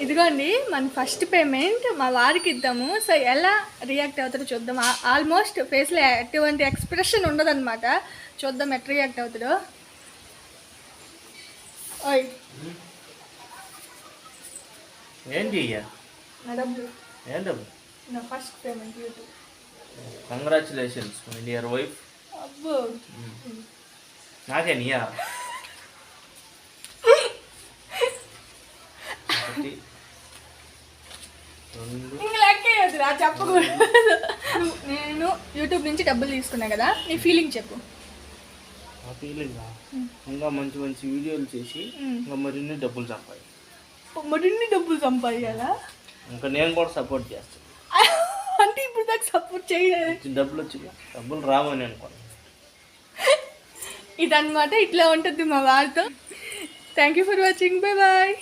ఇదిగోండి మన first payment మా వారికి ఇద్దాము. సో ఎలా రియాక్ట్ అవుతాడో చూద్దాం. ఆల్మోస్ట్ ఫేస్లో ఎటువంటి ఎక్స్ప్రెషన్ ఉండదన్నమాట. చూద్దాం ఎట్లా రియాక్ట్ అవుతాడో. ఓయ్ ఏంటి నా డబ్బులు, ఏం డబ్బు? నా first payment YouTube. Congratulations my dear wife. అబ్బో నాకే నీయా? ఇంకా లెక్క చెప్పకూడదు. నేను యూట్యూబ్ నుంచి డబ్బులు తీసుకున్నా కదా, నీ ఫీలింగ్ చెప్పు. ఆ ఫీలింగ్ ఇంకా మంచి మంచి వీడియోలు చేసి ఇంకా మరిన్ని డబ్బులు సంపాదించాలా? ఇంకా నేను కూడా సపోర్ట్ చేస్తాను. అంటే ఇప్పుడు నాకు సపోర్ట్ చేయాలి. డబ్బులు వచ్చి డబ్బులు రావని అనుకోండి. ఇదన్నమాట, ఇట్లా ఉంటుంది మా వారితో. Thank you for watching. Bye bye.